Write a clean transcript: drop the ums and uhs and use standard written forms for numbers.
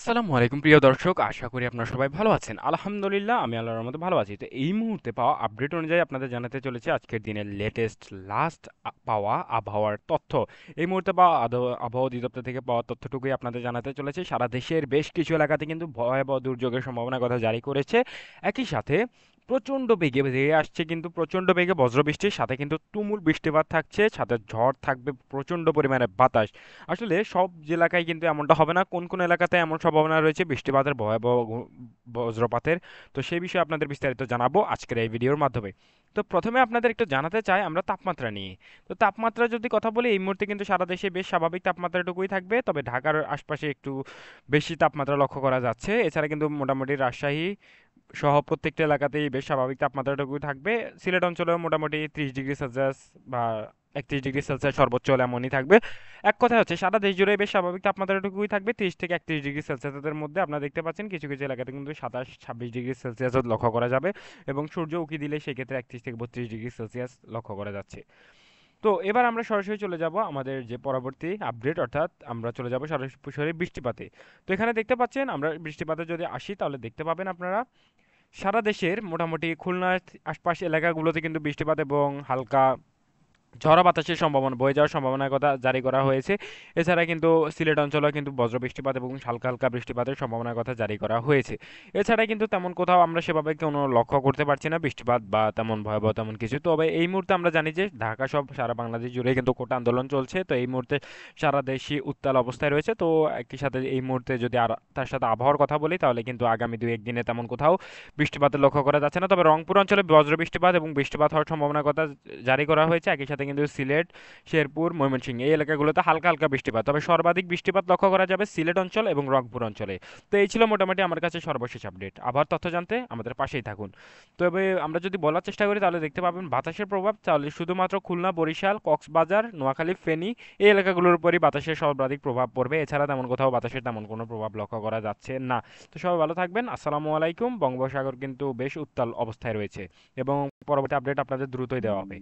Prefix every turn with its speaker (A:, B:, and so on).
A: আসসালামু আলাইকুম প্রিয় দর্শক, আশা করি আপনারা সবাই ভালো আছেন। আলহামদুলিল্লাহ আমি আল্লাহর রহমতে ভালো আছি। তো এই মুহূর্তে পাওয়া আপডেট অনুযায়ী আপনাদের জানাতে চলেছি আজকের দিনের লেটেস্ট লাস্ট পাওয়া আবহাওয়ার তথ্য। এই মুহূর্তে পাওয়া আবহাওয়া অধিদপ্তর থেকে পাওয়া তথ্যটুকুই আপনাদের জানাতে চলেছি। সারা দেশের বেশ কিছু এলাকাতে কিন্তু ভয়াবহ দুর্যোগের সম্ভাবনার কথা জারি করেছে। একই সাথে প্রচণ্ড বেগে বেরিয়ে আসছে, কিন্তু প্রচণ্ড বেগে বজ্রবৃষ্টির সাথে কিন্তু তুমুল বৃষ্টিপাত থাকছে, সাথে ঝড় থাকবে, প্রচণ্ড পরিমাণে বাতাস। আসলে সব এলাকায় কিন্তু এমনটা হবে না, কোন কোন এলাকাতে এমন সম্ভাবনা রয়েছে বৃষ্টিপাতের ভয়াবহ বজ্রপাতের। তো সেই বিষয়ে আপনাদের বিস্তারিত জানাবো আজকের এই ভিডিওর মাধ্যমে। তো প্রথমে আপনাদের একটু জানাতে চাই আমরা তাপমাত্রা নিয়ে। তো তাপমাত্রা যদি কথা বলি, এই মুহূর্তে কিন্তু সারা দেশে বেশ স্বাভাবিক তাপমাত্রাটুকুই থাকবে, তবে ঢাকার আশপাশে একটু বেশি তাপমাত্রা লক্ষ্য করা যাচ্ছে। এছাড়া কিন্তু মোটামুটি রাজশাহী সহ প্রত্যেকটা এলাকাতেই বেশ স্বাভাবিক তাপমাত্রাটুকুই থাকবে। সিলেট অঞ্চলেও মোটামুটি 30 ডিগ্রি সেলসিয়াস বা 31 ডিগ্রি সেলসিয়াস সর্বোচ্চ হলে এমনই থাকবে। এক কথা হচ্ছে সারা দেশ জুড়ে বেশ স্বাভাবিক তাপমাত্রাটুকুই থাকবে 30 থেকে 31 ডিগ্রি সেলসিয়াসের মধ্যে। আপনারা দেখতে পাচ্ছেন কিছু কিছু এলাকাতে কিন্তু 27-26 ডিগ্রি সেলসিয়াসও লক্ষ্য করা যাবে, এবং সূর্য উঁকি দিলে সেক্ষেত্রে 31 থেকে 32 ডিগ্রি সেলসিয়াস লক্ষ্য করা যাচ্ছে। তো এবার আমরা সরাসরি চলে যাব আমাদের যে পরবর্তী আপডেট, অর্থাৎ আমরা চলে যাব সরাসরি বৃষ্টিপাতে। তো এখানে দেখতে পাচ্ছেন, আমরা বৃষ্টিপাতে যদি আসি তাহলে দেখতে পাবেন আপনারা সারা দেশের মোটামুটি খুলনার আশপাশ এলাকাগুলোতে কিন্তু বৃষ্টিপাত এবং হালকা ঝড়ো বাতাসের সম্ভাবনা, বয়ে যাওয়ার সম্ভাবনার কথা জারি করা হয়েছে। এছাড়া কিন্তু সিলেট অঞ্চলেও কিন্তু বজ্র বৃষ্টিপাত এবং হালকা হালকা বৃষ্টিপাতের সম্ভাবনার কথা জারি করা হয়েছে। এছাড়া কিন্তু তেমন কোথাও আমরা সেভাবে কোনো লক্ষ্য করতে পারছি না বৃষ্টিপাত বা তেমন ভয়াবহ তেমন কিছু। তবে এই মুহূর্তে আমরা জানি যে ঢাকা সব সারা বাংলাদেশ জুড়ে কিন্তু কোটা আন্দোলন চলছে। তো এই মুহূর্তে সারা দেশই উত্তাল অবস্থায় রয়েছে। তো একই সাথে এই মুহূর্তে যদি আর তার সাথে আবহাওয়ার কথা বলি, তাহলে কিন্তু আগামী 2-1 দিনে তেমন কোথাও বৃষ্টিপাতের লক্ষ্য করা যাচ্ছে না। তবে রংপুর অঞ্চলে বজ্র বৃষ্টিপাত এবং বৃষ্টিপাত হওয়ার সম্ভাবনার কথা জারি করা হয়েছে। একই সাথে কিন্তু সিলেট, শেরপুর, ময়মনসিংহ এই এলাকাগুলোতে হালকা হালকা বৃষ্টিপাত, তবে সর্বাধিক বৃষ্টিপাত লক্ষ্য করা যাবে সিলেট অঞ্চল এবং রংপুর অঞ্চলে। তো এই ছিল মোটামুটি আমার কাছে সর্বশেষ আপডেট। আবহাওয়ার তথ্য জানতে আমাদের পাশেই থাকুন। তবে আমরা যদি বলার চেষ্টা করি তাহলে দেখতে পাবেন বাতাসের প্রভাব তাহলে শুধুমাত্র খুলনা, বরিশাল, কক্সবাজার, নোয়াখালী, ফেনী এই এলাকাগুলোর উপরই বাতাসের সর্বাধিক প্রভাব পড়বে। এছাড়া তেমন কোথাও বাতাসের তেমন কোনো প্রভাব লক্ষ্য করা যাচ্ছে না। তো সবাই ভালো থাকবেন। আসসালামু আলাইকুম। বঙ্গোপসাগর কিন্তু বেশ উত্তাল অবস্থায় রয়েছে এবং পরবর্তী আপডেট আপনাদের দ্রুতই দেওয়া হবে।